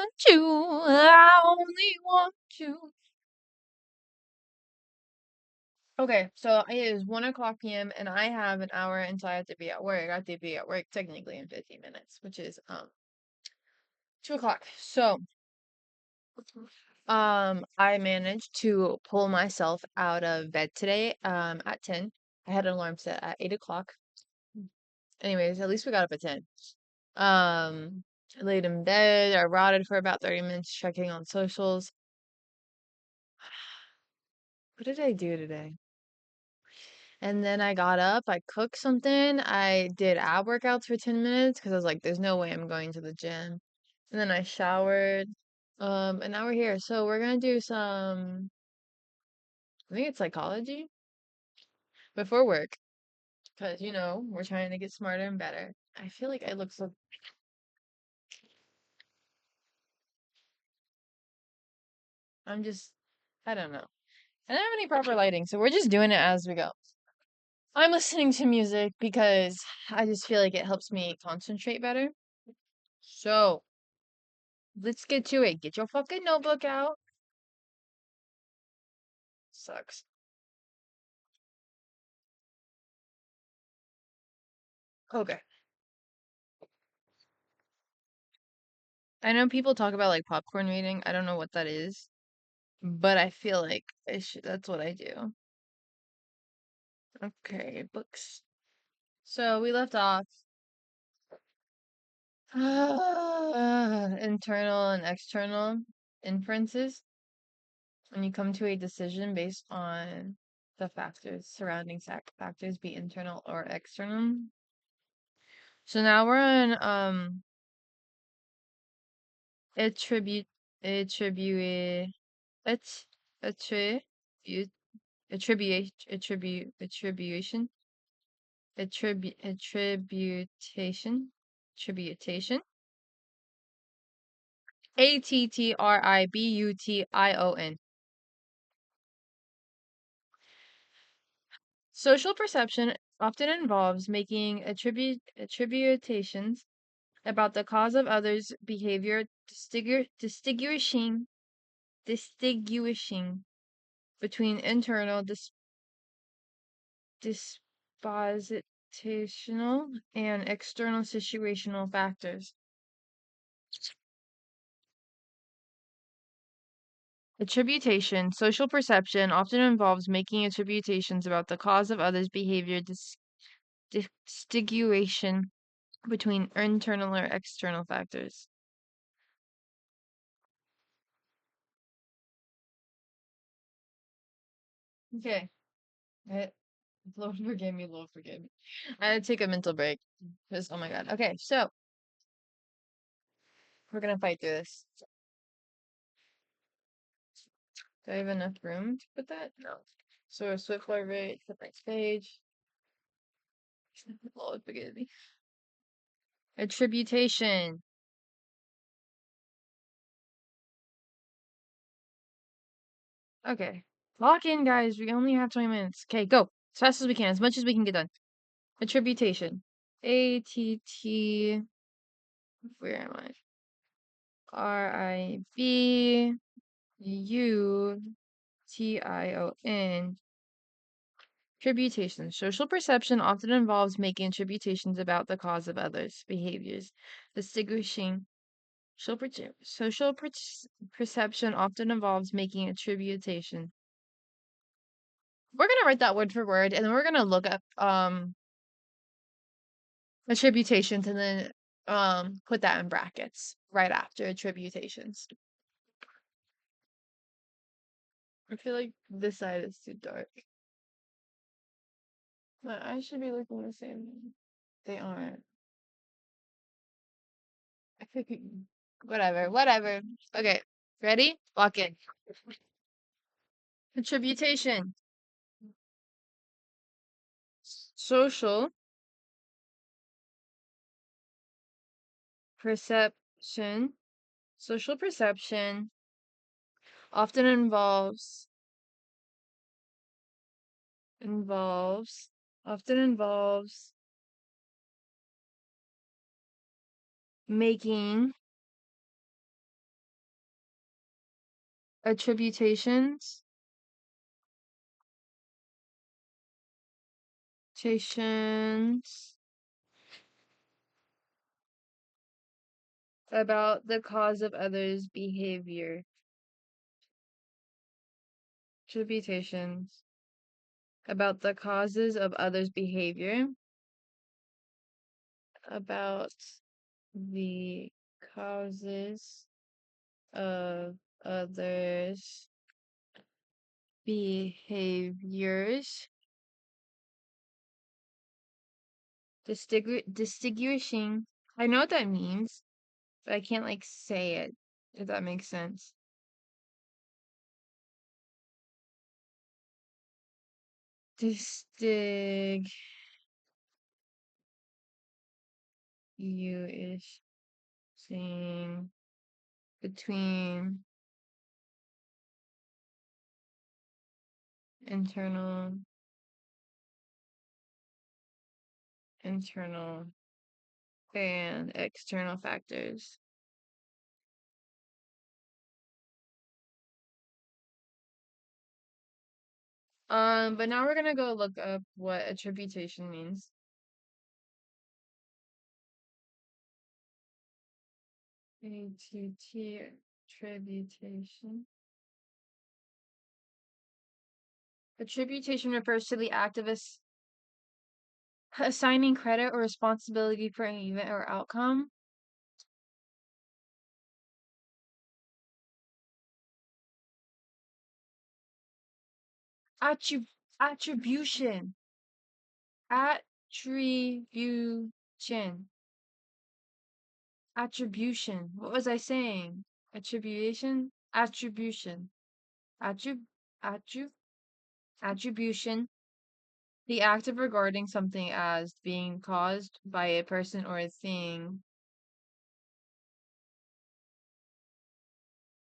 want you. I only want you. Okay, so it is 1 o'clock p.m. and I have an hour until I have to be at work. I have to be at work technically in 15 minutes, which is 2 o'clock. So I managed to pull myself out of bed today at 10. I had an alarm set at 8 o'clock. Anyways, at least we got up at 10. I laid in bed. I rotted for about 30 minutes checking on socials. What did I do today? And then I got up, I cooked something, I did ab workouts for 10 minutes because I was like, there's no way I'm going to the gym. And then I showered. And now we're here. So we're gonna do some, I think it's psychology before work. Because, we're trying to get smarter and better. I feel like I look so, I'm just, I don't know. I don't have any proper lighting, so we're just doing it as we go. I'm listening to music because I just feel like it helps me concentrate better. So, let's get to it. Get your fucking notebook out. Sucks. Okay. I know people talk about like popcorn reading. I don't know what that is, but I feel like that's what I do. Okay, books. So we left off internal and external inferences when you come to a decision based on the factors surrounding factors, be internal or external. So now we're on attribute attribute at attribute attribution attributation attributation attribution. Social perception often involves making attributations about the cause of others' behavior, distinguishing between internal dispositional and external situational factors. Attributation. Social perception often involves making attributations about the cause of others' behavior, distinguishing between internal or external factors. Okay. Lord forgive me, Lord forgive me. I had to take a mental break. Because, oh my God. Okay, so we're gonna fight through this. Do I have enough room to put that? No. So a swift forward to the next page. Lord forgive me. Attributation. Okay. Lock in, guys. We only have 20 minutes. Okay, go. As fast as we can, as much as we can get done. Attributation. A-T-T. Where am I? R-I-B-U-T-I-O-N. Attribution. Social perception often involves making attributions about the cause of others' behaviors. Distinguishing perception often involves making attribution. We're gonna write that word for word, and then we're gonna look up attributations, and then put that in brackets right after attributations. I feel like this side is too dark. But I should be looking the same. They aren't. Whatever. Okay, ready? Lock in. Attributation. Social perception. Social perception often often involves making attributations, attributations about the cause of others' behavior. Attributations about the causes of others' behavior. About the causes of others' behaviors. Distinguishing. I know what that means, but I can't like say it, if that makes sense. Distinguishing between internal and external factors. But now we're gonna go look up what attribution means. ATT attribution. Attribution refers to the act of assigning credit or responsibility for an event or outcome. Attribution. Attribution. Attribution. What was I saying? Attribution? Attribution. Attrib attrib attribution. The act of regarding something as being caused by a person or a thing.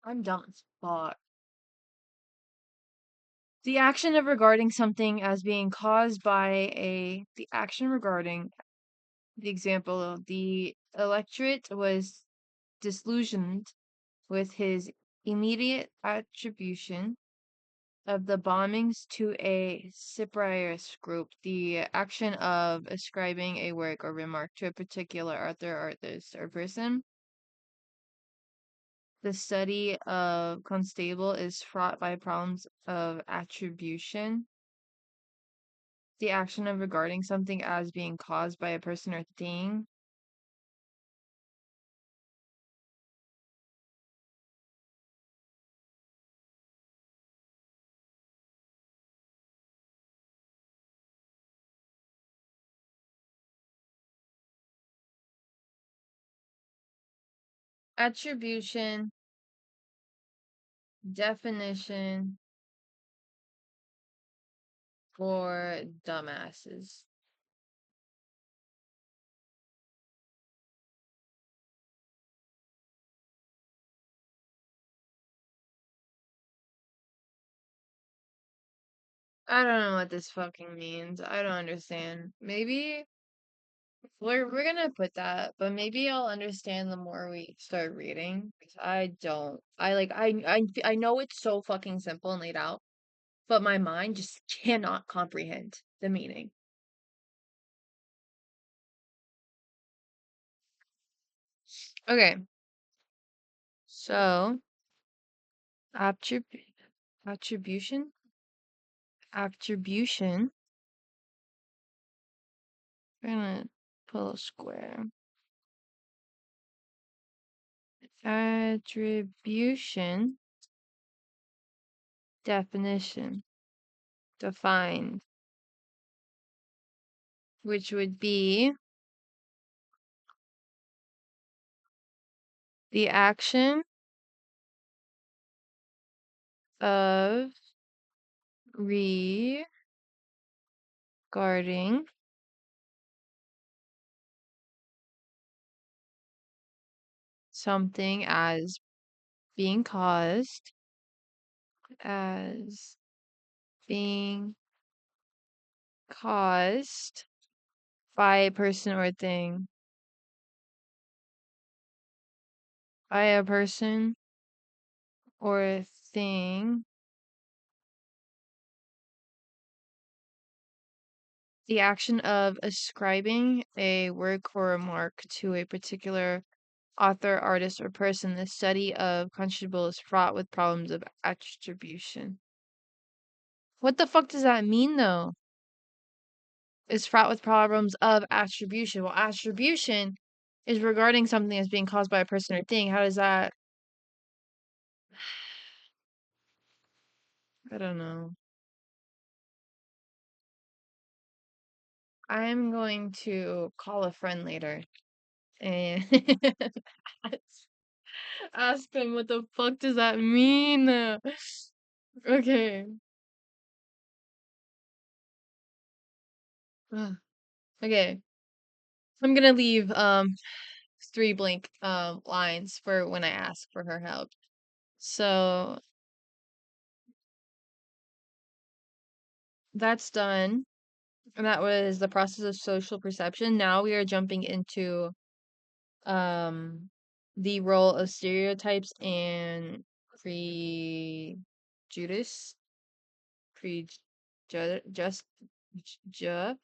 I'm dumb as fuck. The action of regarding something as being caused by the action regarding the example, the electorate was disillusioned with his immediate attribution of the bombings to a separatist group, the action of ascribing a work or remark to a particular author, artist, or person. The study of Constable is fraught by problems of attribution. The action of regarding something as being caused by a person or thing. Attribution definition for dumbasses. I don't know what this fucking means. I don't understand. Maybe we're gonna put that, but maybe I'll understand the more we start reading. 'Cause I don't. I like I know it's so fucking simple and laid out, but my mind just cannot comprehend the meaning. Okay. So, attrib attribution attribution. We're gonna pull a square. Attribution definition defined, which would be the action of regarding something as being as being caused by a person or thing, by a person or thing, the action of ascribing a work or remark to a particular author, artist, or person. The study of conscionable is fraught with problems of attribution. What the fuck does that mean, though? Is fraught with problems of attribution. Well, attribution is regarding something as being caused by a person or thing. How does that? I don't know. I'm going to call a friend later and ask them what the fuck does that mean? Okay. Ugh. Okay. I'm gonna leave 3 blank lines for when I ask for her help. So that's done. And that was the process of social perception. Now we are jumping into um the role of stereotypes and prejudice pre just ju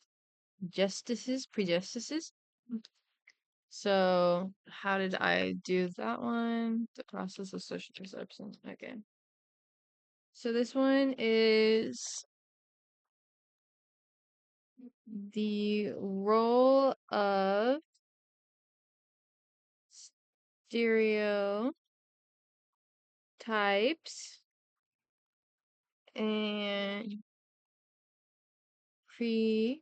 justices prejudices. So how did I do that one? The process of social perception. Okay. So this one is the role of stereotypes and prejudices.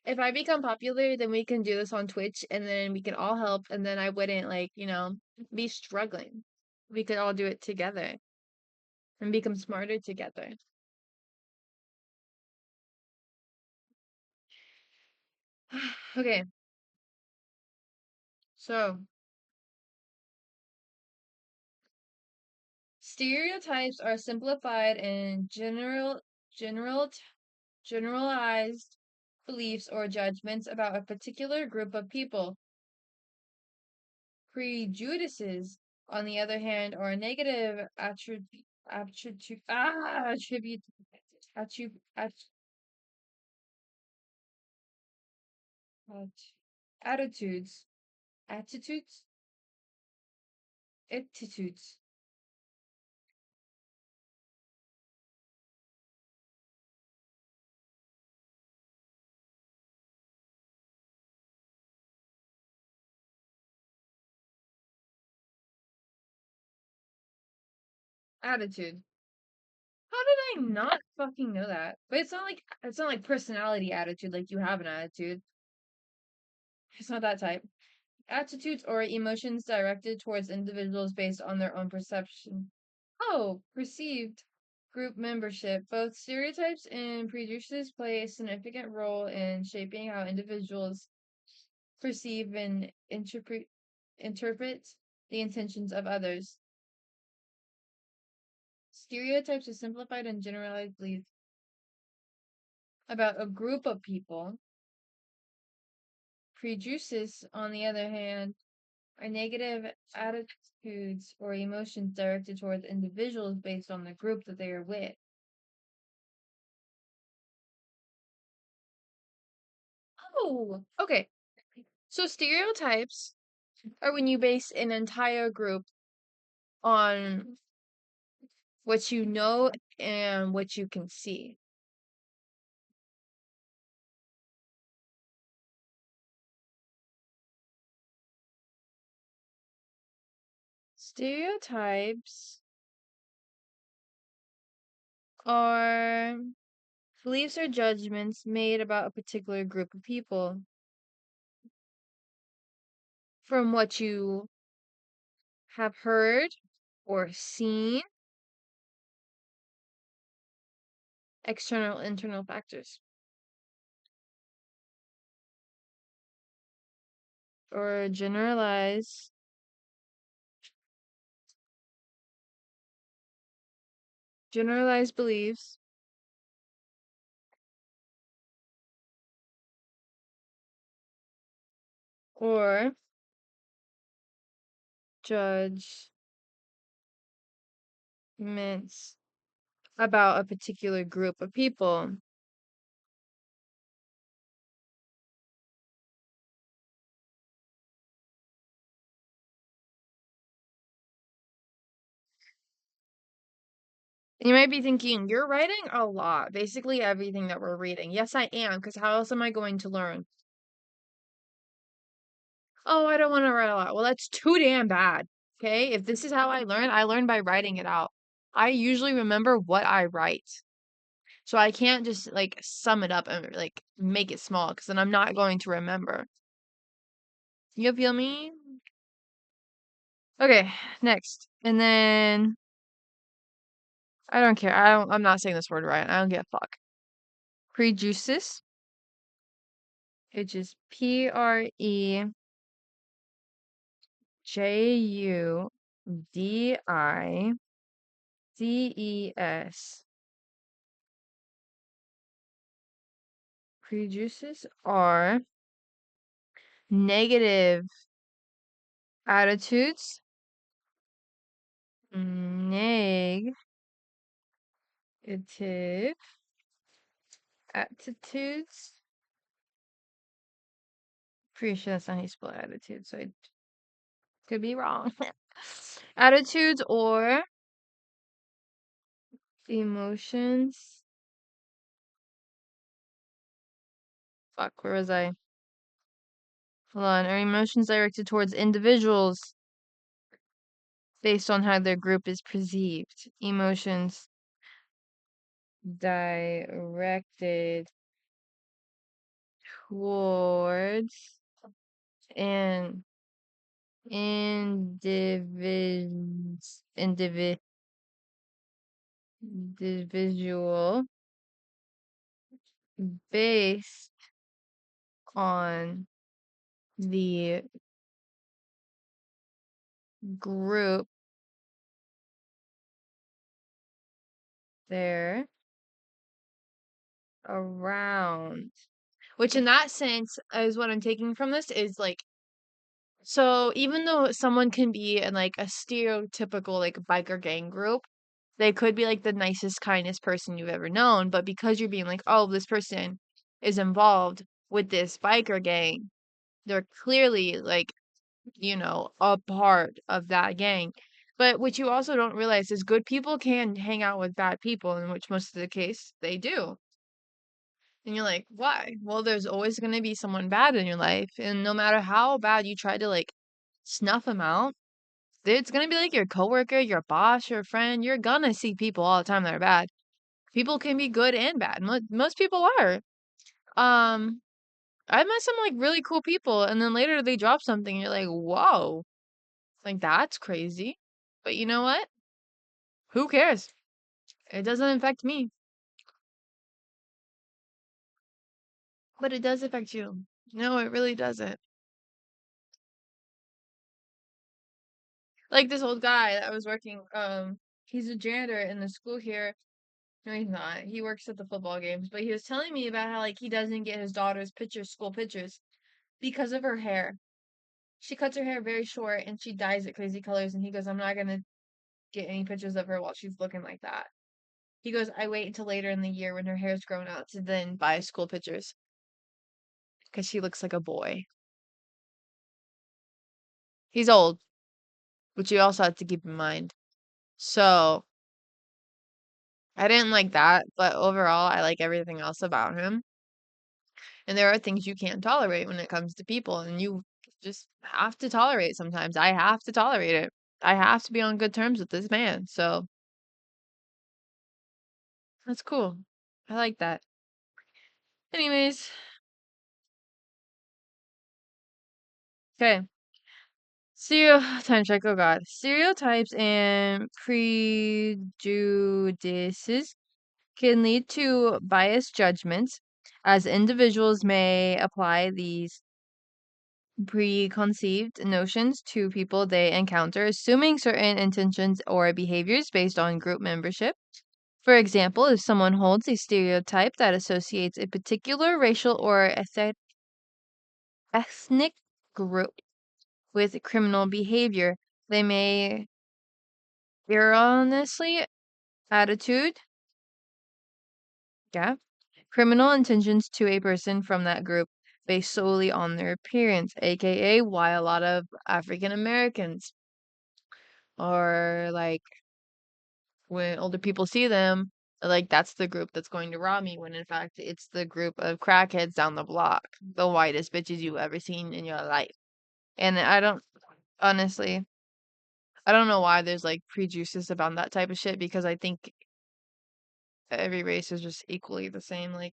If I become popular, then we can do this on Twitch and then we can all help and then I wouldn't be struggling. We could all do it together and become smarter together. Okay. So, stereotypes are simplified and generalized beliefs or judgments about a particular group of people. Prejudices, on the other hand, are negative attribute attribute attitudes attitudes attitudes attitude. How did I not fucking know that? But it's not like personality attitude, like you have an attitude. It's not that type. Attitudes or emotions directed towards individuals based on their own perception. Oh, perceived group membership. Both stereotypes and prejudices play a significant role in shaping how individuals perceive and interpret the intentions of others. Stereotypes are simplified and generalized beliefs about a group of people. Prejudices, on the other hand, are negative attitudes or emotions directed towards individuals based on the group that they are with. Oh, okay. So stereotypes are when you base an entire group on what you know and what you can see. Stereotypes are beliefs or judgments made about a particular group of people from what you have heard or seen, external, internal factors, or generalized beliefs or judgments about a particular group of people. You might be thinking, you're writing a lot, basically everything that we're reading. Yes, I am, because how else am I going to learn? Oh, I don't want to write a lot. Well, that's too damn bad. Okay? If this is how I learn by writing it out. I usually remember what I write. So I can't just like sum it up and like make it small because then I'm not going to remember. You feel me? Okay, next. And then I don't care. I'm not saying this word right. I don't give a fuck. Prejudice, which is Prejudices. Prejudices are negative attitudes. Negative attitudes. Pretty sure that's not how you spell attitude, so I could be wrong. Attitudes or emotions. Fuck, where was I? Hold on. Are emotions directed towards individuals based on how their group is perceived? Emotions directed towards an individual based on the group they're around. Which in that sense is what I'm taking from this is like, so even though someone can be in like a stereotypical like biker gang group, they could be like the nicest, kindest person you've ever known, but because you're being like, oh, this person is involved with this biker gang, they're clearly like, a part of that gang. But what you also don't realize is good people can hang out with bad people, in which most of the case they do. And you're like, why? Well, there's always going to be someone bad in your life. And no matter how bad you try to like snuff them out, it's going to be like your coworker, your boss, your friend. You're going to see people all the time that are bad. People can be good and bad. Most people are. Um, I've met some like really cool people, and then later they drop something, and you're like, whoa, like that's crazy. But you know what? Who cares? It doesn't affect me, but it does affect you. No, it really doesn't. Like this old guy that was working, he's a janitor in the school here. No, he's not. He works at the football games, but he was telling me about how like he doesn't get his daughter's pictures, school pictures, because of her hair. She cuts her hair very short and she dyes it crazy colors, and he goes, I'm not gonna get any pictures of her while she's looking like that. He goes, I wait until later in the year when her hair's grown out to then buy school pictures because she looks like a boy. He's old, which you also have to keep in mind. So I didn't like that, but overall, I like everything else about him. And there are things you can't tolerate when it comes to people, and you just have to tolerate sometimes. I have to tolerate it. I have to be on good terms with this man. So that's cool. I like that. Anyways, okay. Time check. Oh God. Stereotypes and prejudices can lead to biased judgments, as individuals may apply these preconceived notions to people they encounter, assuming certain intentions or behaviors based on group membership. For example, if someone holds a stereotype that associates a particular racial or ethnic group with criminal behavior, They may erroneously attitude, yeah, criminal intentions to a person from that group based solely on their appearance, aka why a lot of African Americans are like when older people see them, like that's the group that's going to rob me, when in fact it's the group of crackheads down the block, the whitest bitches you've ever seen in your life. And honestly, I don't know why there's like prejudices about that type of shit because I think every race is just equally the same. Like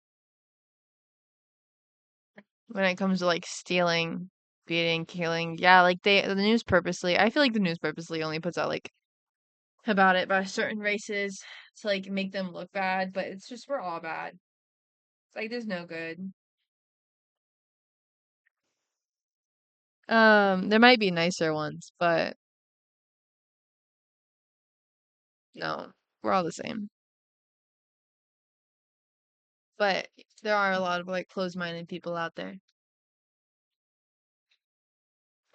when it comes to like stealing, beating, killing, yeah, like the news purposely. I feel like the news purposely only puts out like about it by certain races to like make them look bad, but it's just we're all bad. It's like there's no good. There might be nicer ones, but no, we're all the same. But there are a lot of like closed-minded people out there,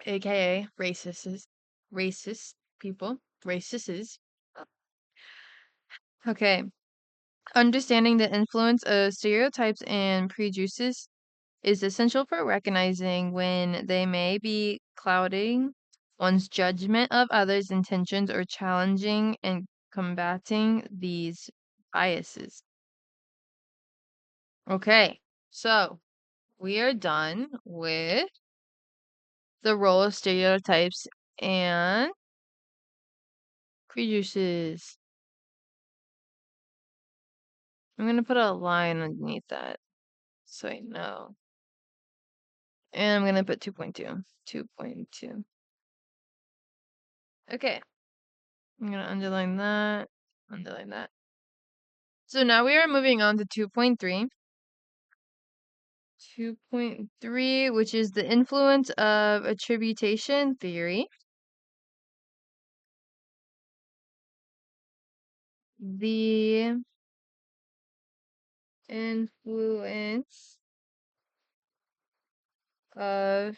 aka racist people, racists. Okay, understanding the influence of stereotypes and prejudices is essential for recognizing when they may be clouding one's judgment of others' intentions or challenging and combating these biases. Okay, so we are done with the role of stereotypes and prejudices. I'm going to put a line underneath that so I know. And I'm going to put 2.2. 2.2. Okay. I'm going to underline that. Underline that. So now we are moving on to 2.3. 2.3, which is the influence of attribution theory. The influence of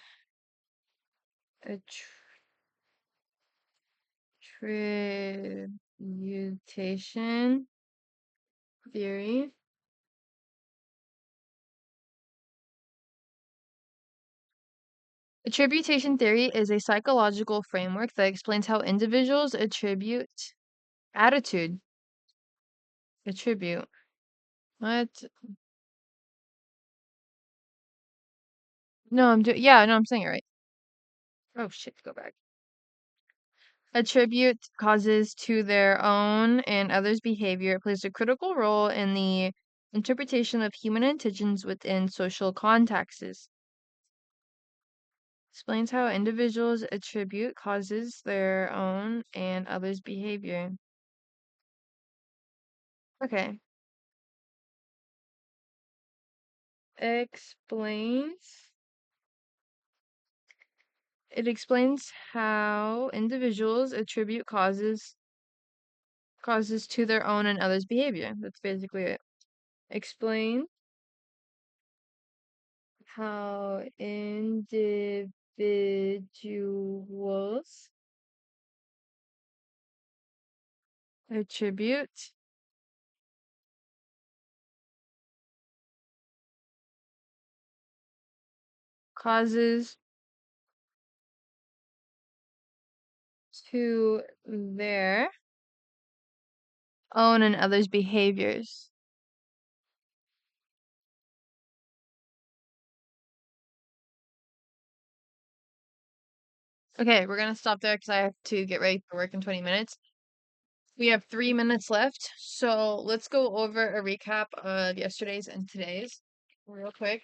attribution theory. Attribution theory is a psychological framework that explains how individuals attitude, attribute. What? No, yeah, no, I'm saying it right. Oh shit, go back. Attribute causes to their own and others' behavior. It plays a critical role in the interpretation of human intentions within social contexts. Explains how individuals attribute causes their own and others' behavior. Okay. Explains. It explains how individuals attribute causes to their own and others' behavior. That's basically it. Explain how individuals attribute causes to their own and others' behaviors. Okay, we're gonna stop there because I have to get ready for work in 20 minutes. We have 3 minutes left, so let's go over a recap of yesterday's and today's real quick.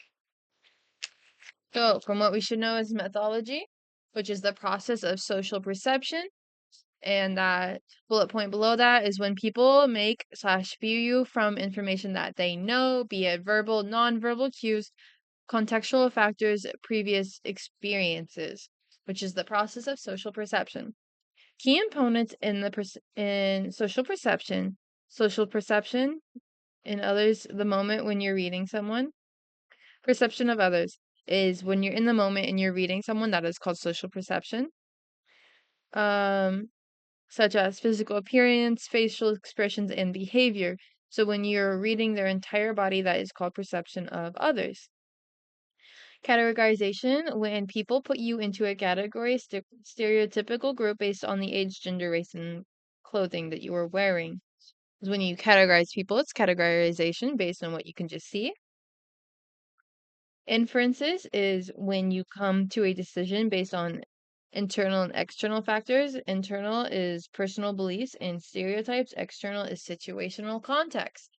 So, from what we should know is methodology, which is the process of social perception. And that bullet point below that is when people make/view you from information that they know, be it verbal, nonverbal cues, contextual factors, previous experiences, which is the process of social perception. Key components in social perception in others, the moment when you're reading someone. Perception of others is when you're in the moment and you're reading someone, that is called social perception. um, such as physical appearance, facial expressions, and behavior. So when you're reading their entire body, that is called perception of others. Categorization, when people put you into a category, stereotypical group based on the age, gender, race, and clothing that you are wearing. When you categorize people, it's categorization based on what you can just see. Inferences is when you come to a decision based on internal and external factors. Internal is personal beliefs and stereotypes. External is situational context.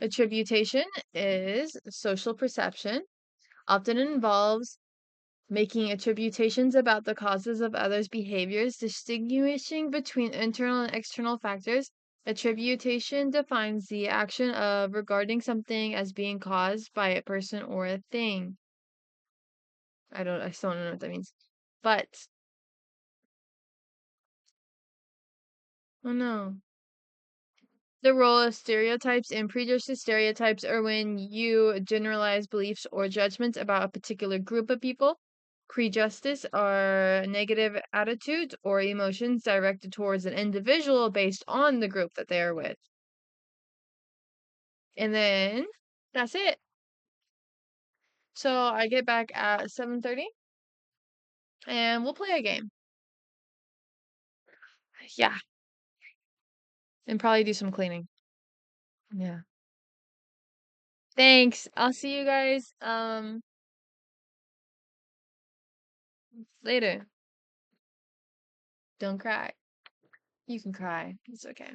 Attribution is social perception. Often involves making attributions about the causes of others' behaviors, distinguishing between internal and external factors. Attribution defines the action of regarding something as being caused by a person or a thing. I still don't know what that means. But, oh no. The role of stereotypes and prejudiced stereotypes are when you generalize beliefs or judgments about a particular group of people. Prejudice are negative attitudes or emotions directed towards an individual based on the group that they are with. And then that's it. So I get back at 7:30 and we'll play a game. Yeah, and probably do some cleaning. Yeah. Thanks. I'll see you guys later. Don't cry. You can cry. It's okay.